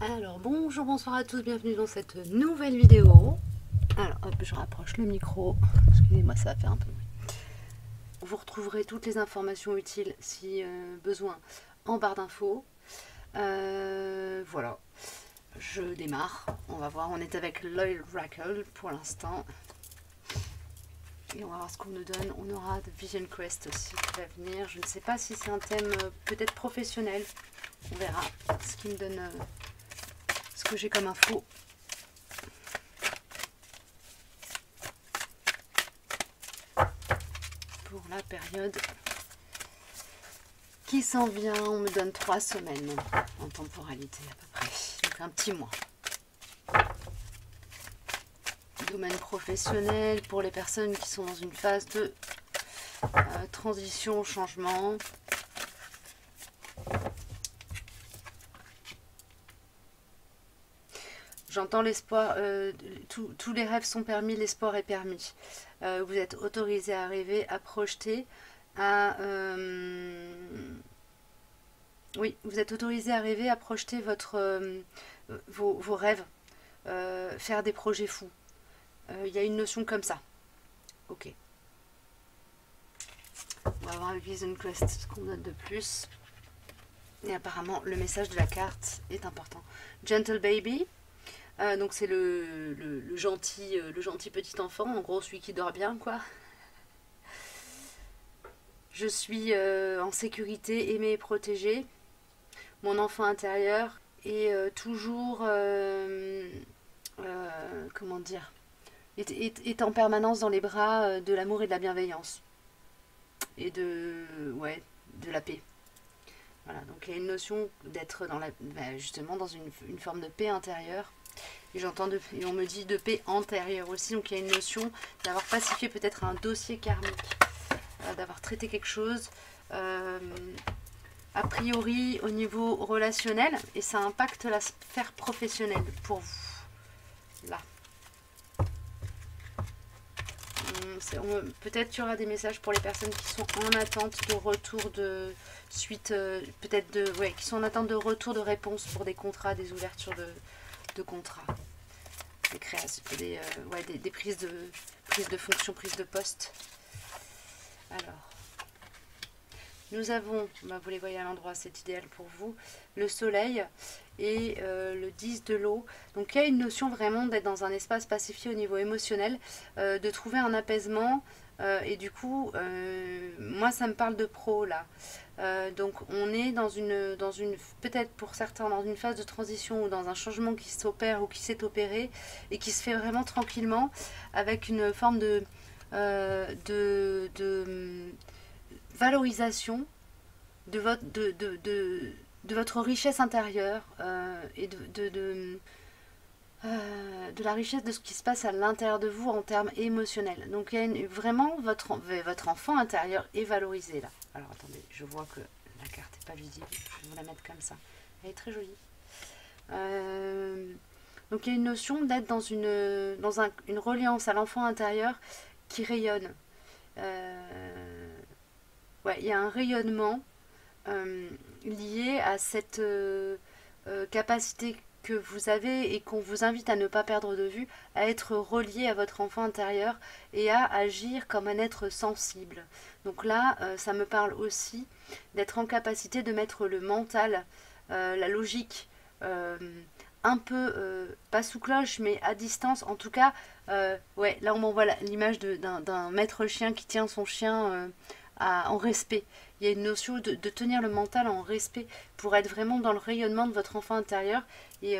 Alors bonjour, bonsoir à tous, bienvenue dans cette nouvelle vidéo. Alors hop, je rapproche le micro, excusez-moi ça va faire un peu de bruit. Vous retrouverez toutes les informations utiles si besoin en barre d'infos. Voilà, je démarre, on va voir, on est avec l'Oracle pour l'instant. Et on va voir ce qu'on nous donne. On aura Vision Quest aussi qui va venir. Je ne sais pas si c'est un thème peut-être professionnel. On verra ce qui me donne, ce que j'ai comme info. Pour la période qui s'en vient, on me donne 3 semaines en temporalité à peu près. Donc un petit mois. Domaine professionnel pour les personnes qui sont dans une phase de transition, changement. J'entends l'espoir, tous les rêves sont permis, l'espoir est permis. Vous êtes autorisé à rêver, à projeter, oui, vous êtes autorisé à rêver, à projeter vos rêves, faire des projets fous. Il y a une notion comme ça. Ok. On va voir avec Vision Quest ce qu'on note de plus. Et apparemment, le message de la carte est important. Gentle Baby. Donc c'est le gentil petit enfant, en gros celui qui dort bien, quoi. Je suis en sécurité, aimée et protégée. Mon enfant intérieur est toujours, comment dire, est en permanence dans les bras de l'amour et de la bienveillance. Et de la paix. Voilà, donc il y a une notion d'être dans justement dans une forme de paix intérieure. Et et on me dit de paix antérieure aussi, donc il y a une notion d'avoir pacifié peut-être un dossier karmique, d'avoir traité quelque chose a priori au niveau relationnel, et ça impacte la sphère professionnelle pour vous. Là. Peut-être qu'il y aura des messages pour les personnes qui sont en attente de retour de suite, qui sont en attente de retour de réponse pour des contrats, des ouvertures de contrats. Des créations, des prises de fonction, prises de poste. Alors, nous avons, vous les voyez à l'endroit, c'est idéal pour vous, le soleil et le 10 de l'eau. Donc il y a une notion vraiment d'être dans un espace pacifié au niveau émotionnel, de trouver un apaisement. Et du coup, moi ça me parle de pro là. Donc on est dans une peut-être pour certains dans une phase de transition ou dans un changement qui s'opère ou qui s'est opéré et qui se fait vraiment tranquillement avec une forme de valorisation de votre richesse intérieure et de la richesse de ce qui se passe à l'intérieur de vous en termes émotionnels. Donc il y a vraiment votre enfant intérieur est valorisé là. Alors attendez, je vois que la carte n'est pas visible, je vais vous la mettre comme ça. Elle est très jolie. Donc il y a une notion d'être dans une reliance à l'enfant intérieur qui rayonne. Il y a un rayonnement lié à cette capacité que vous avez et qu'on vous invite à ne pas perdre de vue, à être relié à votre enfant intérieur et à agir comme un être sensible. Donc là, ça me parle aussi d'être en capacité de mettre le mental, la logique, un peu, pas sous cloche, mais à distance. En tout cas, là on m'envoie l'image d'un maître chien qui tient son chien en respect. Il y a une notion de tenir le mental en respect pour être vraiment dans le rayonnement de votre enfant intérieur. Et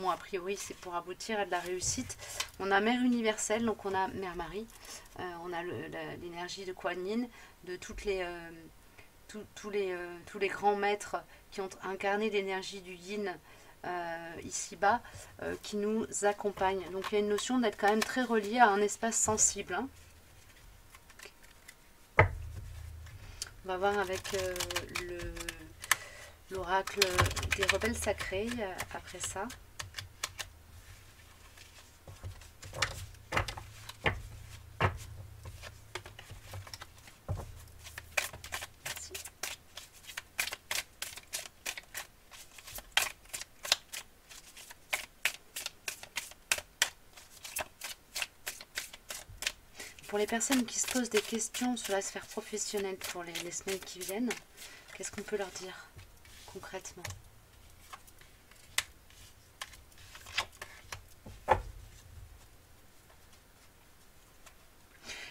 bon, a priori, c'est pour aboutir à de la réussite. On a Mère universelle, donc on a Mère Marie. On a l'énergie de Kuan Yin, de tous les grands maîtres qui ont incarné l'énergie du Yin ici-bas, qui nous accompagnent. Donc il y a une notion d'être quand même très relié à un espace sensible. Hein. On va voir avec l'oracle des rebelles sacrés après ça. Merci. pour les personnes qui se posent des questions sur la sphère professionnelle pour les semaines qui viennent, qu'est-ce qu'on peut leur dire concrètement?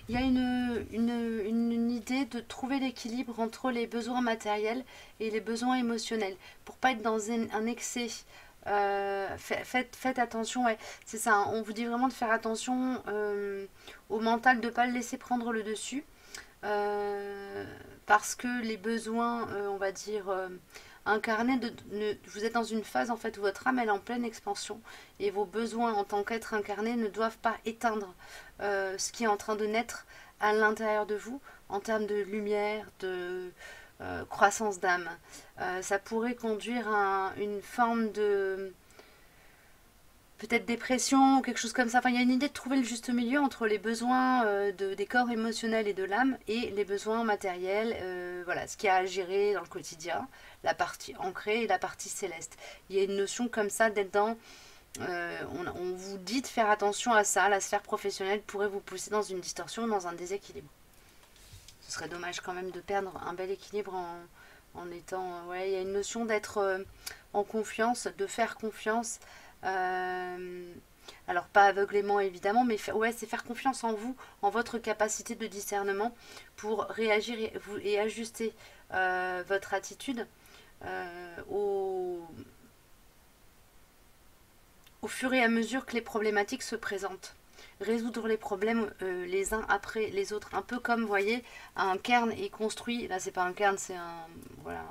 Il y a une idée de trouver l'équilibre entre les besoins matériels et les besoins émotionnels. Pour pas être dans un excès. Faites attention, ouais, c'est ça, hein, on vous dit vraiment de faire attention au mental, de ne pas le laisser prendre le dessus. Parce que les besoins, on va dire, incarnés, vous êtes dans une phase en fait où votre âme elle est en pleine expansion et vos besoins en tant qu'être incarné ne doivent pas éteindre ce qui est en train de naître à l'intérieur de vous en termes de lumière, de croissance d'âme. Ça pourrait conduire à une forme de peut-être dépression ou quelque chose comme ça. Enfin, il y a une idée de trouver le juste milieu entre les besoins des corps émotionnels et de l'âme et les besoins matériels, voilà, ce qu'il y a à gérer dans le quotidien, la partie ancrée et la partie céleste. Il y a une notion comme ça d'être dans... on vous dit de faire attention à ça, la sphère professionnelle pourrait vous pousser dans une distorsion, dans un déséquilibre. Ce serait dommage quand même de perdre un bel équilibre en étant... ouais, il y a une notion d'être en confiance, de faire confiance. Alors pas aveuglément évidemment, mais ouais, c'est faire confiance en vous, en votre capacité de discernement pour réagir et ajuster votre attitude au fur et à mesure que les problématiques se présentent. Résoudre les problèmes les uns après les autres, un peu comme, vous voyez, un cairn est construit, là c'est pas un cairn, c'est un, voilà,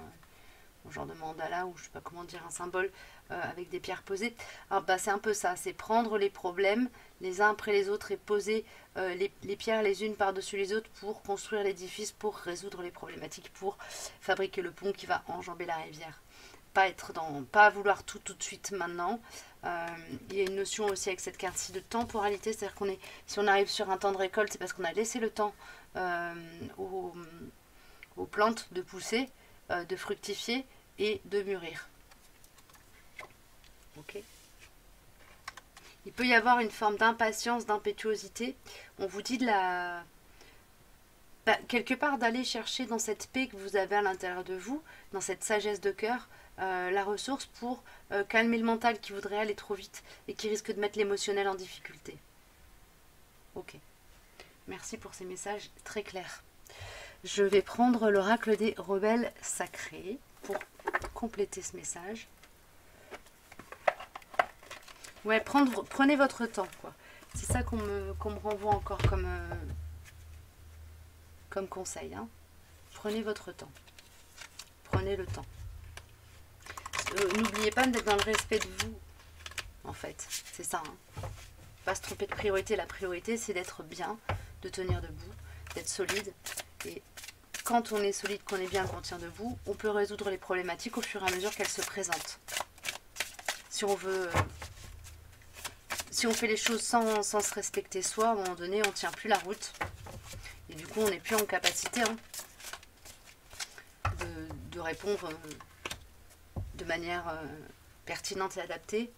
un genre de mandala ou je sais pas comment dire, un symbole avec des pierres posées. Alors bah, c'est un peu ça, c'est prendre les problèmes les uns après les autres et poser les pierres les unes par-dessus les autres pour construire l'édifice, pour résoudre les problématiques, pour fabriquer le pont qui va enjamber la rivière. Pas vouloir tout de suite maintenant. Il y a une notion aussi avec cette carte-ci de temporalité, c'est-à-dire si on arrive sur un temps de récolte, c'est parce qu'on a laissé le temps aux plantes de pousser, de fructifier et de mûrir. Ok. Il peut y avoir une forme d'impatience, d'impétuosité. On vous dit quelque part d'aller chercher dans cette paix que vous avez à l'intérieur de vous, dans cette sagesse de cœur, la ressource pour calmer le mental qui voudrait aller trop vite et qui risque de mettre l'émotionnel en difficulté. Ok. Merci pour ces messages très clairs. Je vais prendre l'oracle des rebelles sacrés pour compléter ce message. Ouais, prenez votre temps, quoi. C'est ça qu'on me renvoie encore comme conseil. Hein. Prenez votre temps. Prenez le temps. N'oubliez pas d'être dans le respect de vous, en fait. C'est ça. Hein. Pas se tromper de priorité. La priorité, c'est d'être bien, de tenir debout, d'être solide. Et quand on est solide, qu'on est bien, qu'on tient debout, on peut résoudre les problématiques au fur et à mesure qu'elles se présentent. Si on veut... Si on fait les choses sans se respecter soi, à un moment donné, on ne tient plus la route. Et du coup, on n'est plus en capacité de répondre de manière pertinente et adaptée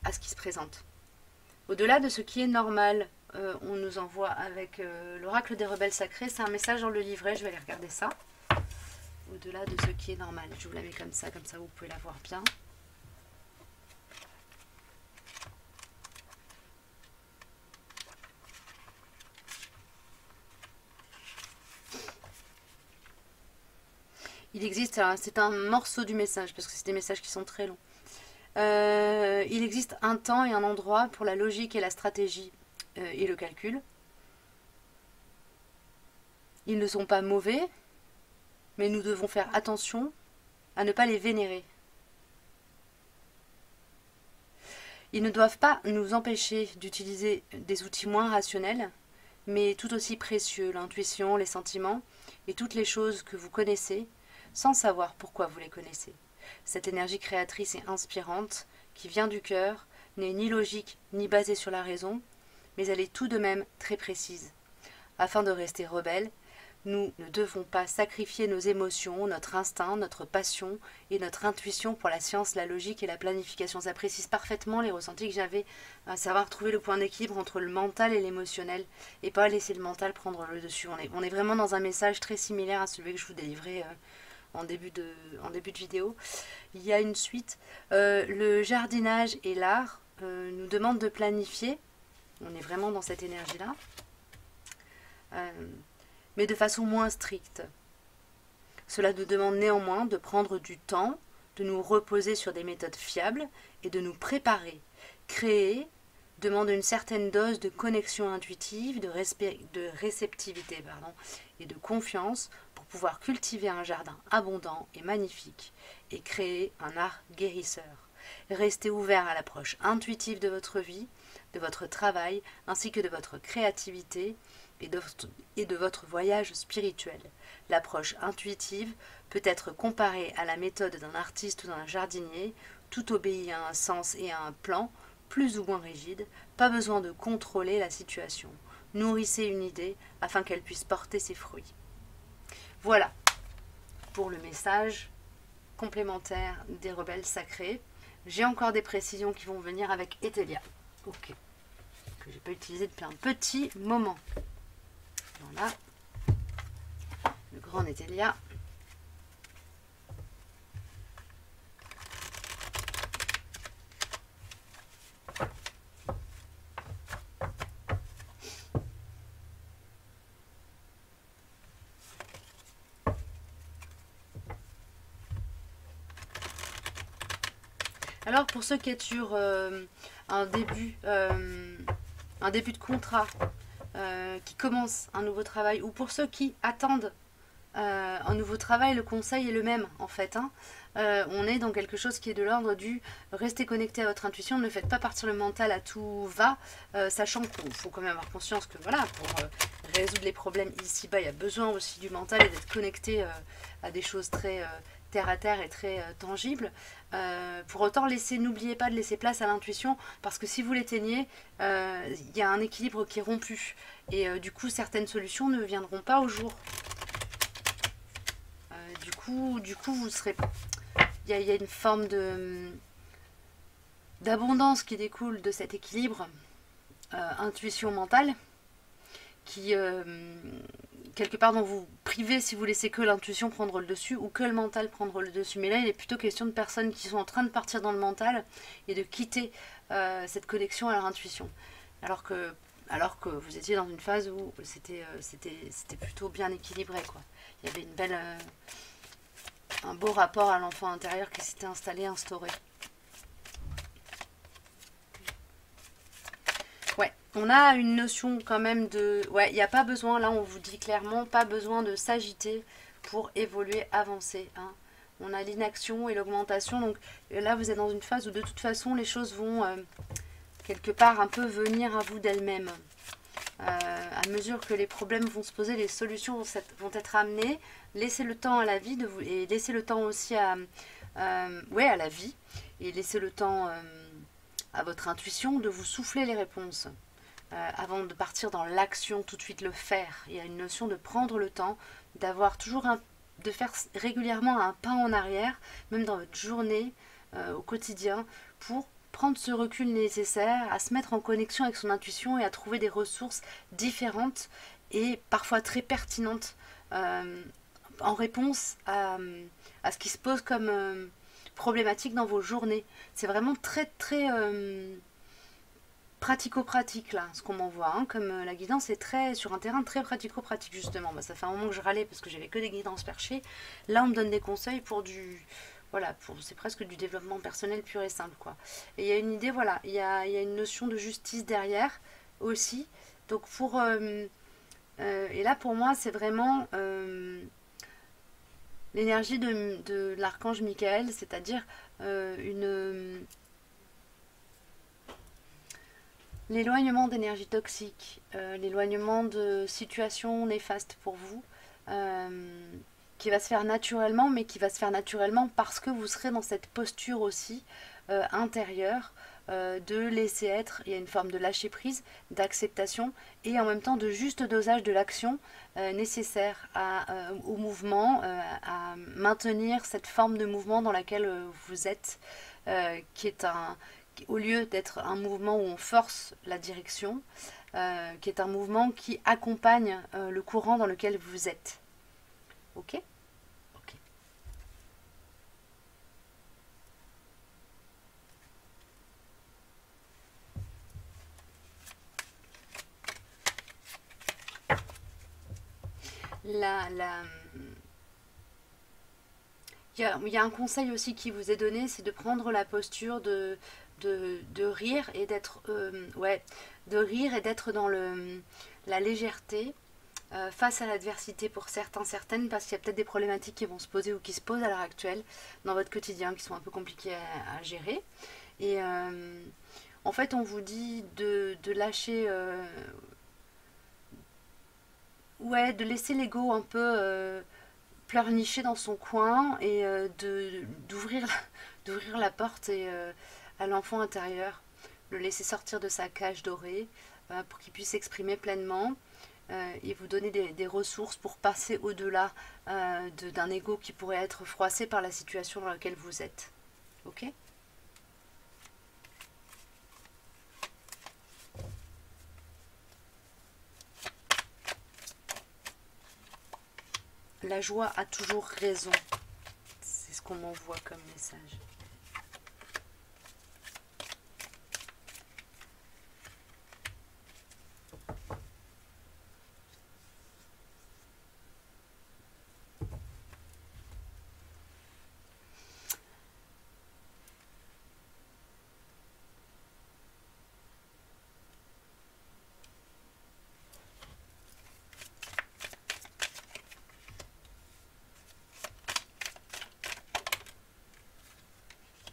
à ce qui se présente. Au-delà de ce qui est normal, on nous envoie avec l'oracle des rebelles sacrés. C'est un message dans le livret, je vais aller regarder ça. Au-delà de ce qui est normal. Je vous la mets comme ça vous pouvez la voir bien. Il existe, c'est un morceau du message, parce que c'est des messages qui sont très longs. Il existe un temps et un endroit pour la logique et la stratégie et le calcul. Ils ne sont pas mauvais, mais nous devons faire attention à ne pas les vénérer. Ils ne doivent pas nous empêcher d'utiliser des outils moins rationnels, mais tout aussi précieux, l'intuition, les sentiments et toutes les choses que vous connaissez, sans savoir pourquoi vous les connaissez. Cette énergie créatrice et inspirante, qui vient du cœur, n'est ni logique ni basée sur la raison, mais elle est tout de même très précise. Afin de rester rebelle, Nous ne devons pas sacrifier nos émotions, notre instinct, notre passion et notre intuition pour la science, la logique et la planification. Ça précise parfaitement les ressentis que j'avais, à savoir trouver le point d'équilibre entre le mental et l'émotionnel et pas laisser le mental prendre le dessus. On est vraiment dans un message très similaire à celui que je vous délivrais en début de vidéo. Il y a une suite. Le jardinage et l'art nous demandent de planifier. On est vraiment dans cette énergie-là. Mais de façon moins stricte. Cela nous demande néanmoins de prendre du temps, de nous reposer sur des méthodes fiables et de nous préparer. Créer demande une certaine dose de connexion intuitive, de réceptivité et de confiance pour pouvoir cultiver un jardin abondant et magnifique et créer un art guérisseur. Restez ouvert à l'approche intuitive de votre vie, de votre travail ainsi que de votre créativité et de votre voyage spirituel. L'approche intuitive peut être comparée à la méthode d'un artiste ou d'un jardinier, tout obéit à un sens et à un plan, plus ou moins rigide, pas besoin de contrôler la situation. Nourrissez une idée afin qu'elle puisse porter ses fruits. Voilà pour le message complémentaire des rebelles sacrés. J'ai encore des précisions qui vont venir avec Etelia. Ok. Que j'ai pas utilisé depuis un petit moment. Voilà, le grand Etelia. Alors pour ceux qui êtes sur un début de contrat, qui commencent un nouveau travail, ou pour ceux qui attendent un nouveau travail, le conseil est le même en fait. On est dans quelque chose qui est de l'ordre du rester connecté à votre intuition, ne faites pas partir le mental à tout va, sachant qu'il faut quand même avoir conscience que voilà, pour résoudre les problèmes ici-bas, il y a besoin aussi du mental et d'être connecté à des choses très terre à terre et très tangibles. Pour autant, n'oubliez pas de laisser place à l'intuition, parce que si vous l'éteignez, il y a un équilibre qui est rompu. Et du coup, certaines solutions ne viendront pas au jour. Du coup, vous serez... Il y a une forme d'abondance qui découle de cet équilibre intuition mentale, qui quelque part dont vous privez si vous laissez que l'intuition prendre le dessus ou que le mental prendre le dessus. Mais là, il est plutôt question de personnes qui sont en train de partir dans le mental et de quitter cette connexion à leur intuition. Alors que vous étiez dans une phase où c'était plutôt bien équilibré, quoi. Il y avait une belle, un beau rapport à l'enfant intérieur qui s'était instauré. Ouais, on a une notion quand même de... Ouais, il n'y a pas besoin, là on vous dit clairement, pas besoin de s'agiter pour évoluer, avancer. On a l'inaction et l'augmentation, donc là vous êtes dans une phase où de toute façon les choses vont quelque part un peu venir à vous d'elles-mêmes. À mesure que les problèmes vont se poser, les solutions vont être amenées. Laissez le temps à la vie et laissez le temps aussi à la vie, et laissez le temps à votre intuition de vous souffler les réponses avant de partir dans l'action, tout de suite le faire. Il y a une notion de prendre le temps, d'avoir toujours de faire régulièrement un pas en arrière, même dans votre journée, au quotidien, pour prendre ce recul nécessaire, à se mettre en connexion avec son intuition et à trouver des ressources différentes et parfois très pertinentes en réponse à ce qui se pose comme problématique dans vos journées. C'est vraiment très très pratico-pratique là, ce qu'on m'envoie, comme la guidance est très sur un terrain très pratico-pratique justement. Ça fait un moment que je râlais parce que j'avais que des guidances perchées. Là on me donne des conseils pour du... Voilà, c'est presque du développement personnel pur et simple, quoi. Et il y a une idée, voilà, il y a une notion de justice derrière aussi. Donc et là pour moi c'est vraiment l'énergie de l'archange Michael, c'est-à-dire l'éloignement d'énergie toxique, l'éloignement de situations néfastes pour vous, qui va se faire naturellement, mais qui va se faire naturellement parce que vous serez dans cette posture aussi intérieur, de laisser être. Il y a une forme de lâcher prise, d'acceptation et en même temps de juste dosage de l'action nécessaire au mouvement, à maintenir cette forme de mouvement dans laquelle vous êtes, qui est au lieu d'être un mouvement où on force la direction, qui est un mouvement qui accompagne le courant dans lequel vous êtes. Ok? Ok. Il y a un conseil aussi qui vous est donné, c'est de prendre la posture de rire et d'être de rire et d'être dans la légèreté face à l'adversité pour certaines, parce qu'il y a peut-être des problématiques qui vont se poser ou qui se posent à l'heure actuelle dans votre quotidien qui sont un peu compliquées à gérer. Et en fait, on vous dit de lâcher, de laisser l'ego un peu pleurnicher dans son coin et d'ouvrir d'ouvrir la porte à l'enfant intérieur, le laisser sortir de sa cage dorée pour qu'il puisse s'exprimer pleinement et vous donner des ressources pour passer au-delà d'un ego qui pourrait être froissé par la situation dans laquelle vous êtes. Ok? La joie a toujours raison. C'est ce qu'on m'envoie comme message.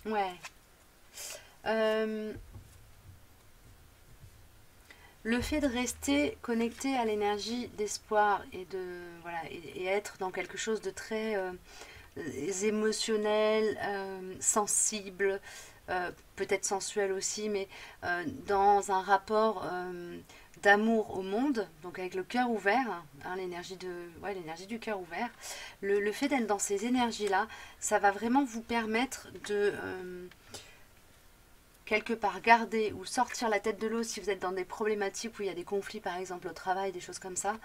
Ouais. Euh, le fait de rester connecté à l'énergie d'espoir et et être dans quelque chose de très émotionnel, sensible, peut-être sensuel aussi, mais dans un rapport d'amour au monde, donc avec le cœur ouvert, hein, l'énergie du cœur ouvert, le fait d'être dans ces énergies-là, ça va vraiment vous permettre de quelque part garder ou sortir la tête de l'eau si vous êtes dans des problématiques où il y a des conflits par exemple au travail, des choses comme ça,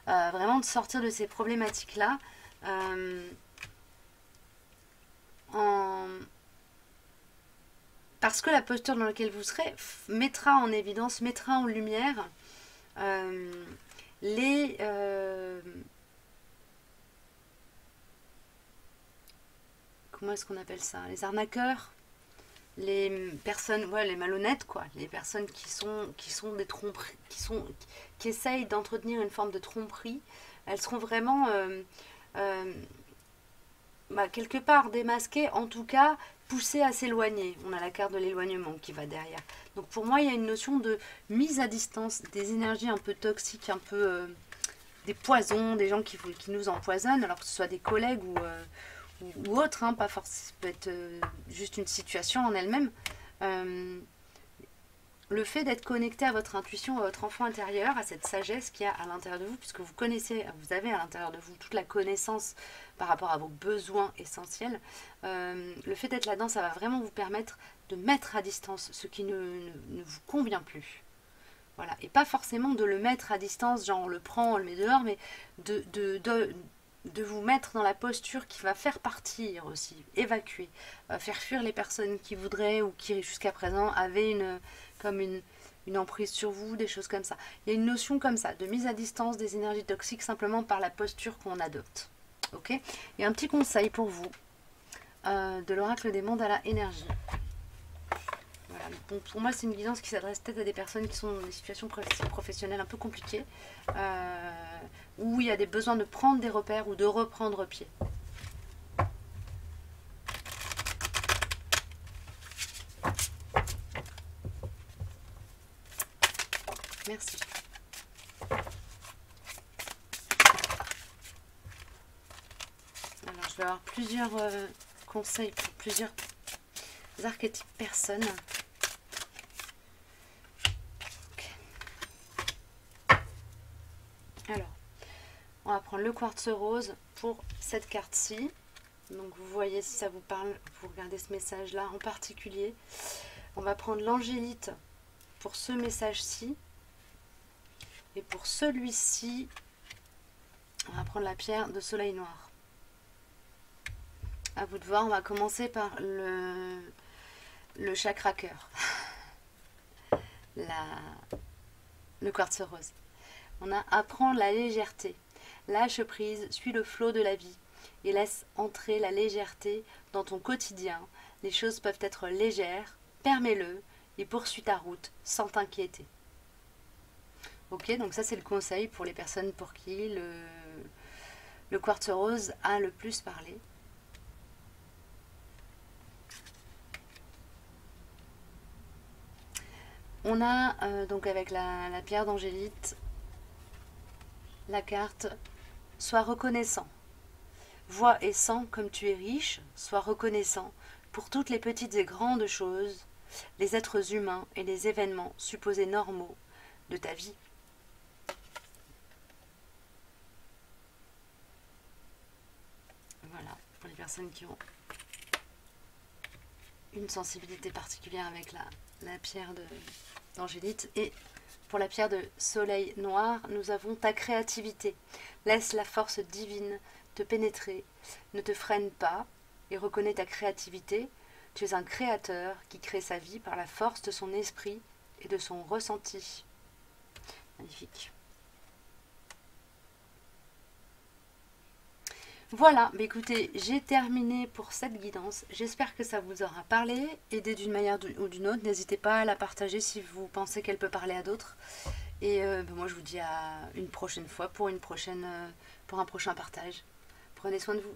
vraiment de sortir de ces problématiques-là en... parce que la posture dans laquelle vous serez mettra en évidence, mettra en lumière les comment est-ce qu'on appelle ça, les arnaqueurs, les personnes, les malhonnêtes quoi, les personnes qui sont des tromperies, qui essayent d'entretenir une forme de tromperie. Elles seront vraiment quelque part démasquées, en tout cas poussées à s'éloigner. On a la carte de l'éloignement qui va derrière. Donc pour moi, il y a une notion de mise à distance des énergies un peu toxiques, un peu des poisons, des gens qui nous empoisonnent, alors que ce soit des collègues ou autres, hein, pas forcément, peut être juste une situation en elle-même. Le fait d'être connecté à votre intuition, à votre enfant intérieur, à cette sagesse qu'il y a à l'intérieur de vous, puisque vous avez à l'intérieur de vous toute la connaissance par rapport à vos besoins essentiels, le fait d'être là-dedans, ça va vraiment vous permettre de mettre à distance ce qui ne vous convient plus. Voilà. Et pas forcément de le mettre à distance, genre on le prend, on le met dehors, mais de vous mettre dans la posture qui va faire partir aussi, évacuer, faire fuir les personnes qui voudraient ou qui jusqu'à présent avaient une emprise sur vous, des choses comme ça. Il y a une notion comme ça, de mise à distance des énergies toxiques simplement par la posture qu'on adopte. Ok ? Il y a un petit conseil pour vous de l'oracle des mandala énergie. Voilà. Bon, pour moi, c'est une guidance qui s'adresse peut-être à des personnes qui sont dans des situations professionnelles un peu compliquées, où il y a des besoins de prendre des repères ou de reprendre pied. Merci. Alors, je vais avoir plusieurs conseils pour plusieurs archétypes personnes. Alors, on va prendre le quartz rose pour cette carte-ci. Donc vous voyez si ça vous parle, vous regardez ce message-là en particulier. On va prendre l'angélite pour ce message-ci. Et pour celui-ci, on va prendre la pierre de soleil noir. À vous de voir, on va commencer par le chakra cœur. Le quartz rose. On a apprendre la légèreté. Lâche prise, suis le flot de la vie et laisse entrer la légèreté dans ton quotidien. Les choses peuvent être légères, permets-le et poursuis ta route sans t'inquiéter. Ok, donc ça c'est le conseil pour les personnes pour qui le quartz rose a le plus parlé. On a donc avec la pierre d'angélite la carte « Sois reconnaissant ». Vois et sens comme tu es riche, sois reconnaissant pour toutes les petites et grandes choses, les êtres humains et les événements supposés normaux de ta vie. Voilà, pour les personnes qui ont une sensibilité particulière avec la pierre d'angélite. Et pour la pierre de soleil noir, nous avons ta créativité. Laisse la force divine te pénétrer, ne te freine pas et reconnais ta créativité. Tu es un créateur qui crée sa vie par la force de son esprit et de son ressenti. Magnifique. Voilà, bah écoutez, j'ai terminé pour cette guidance. J'espère que ça vous aura parlé, aidé d'une manière ou d'une autre. N'hésitez pas à la partager si vous pensez qu'elle peut parler à d'autres. Et moi, je vous dis à une prochaine fois pour un prochain partage. Prenez soin de vous.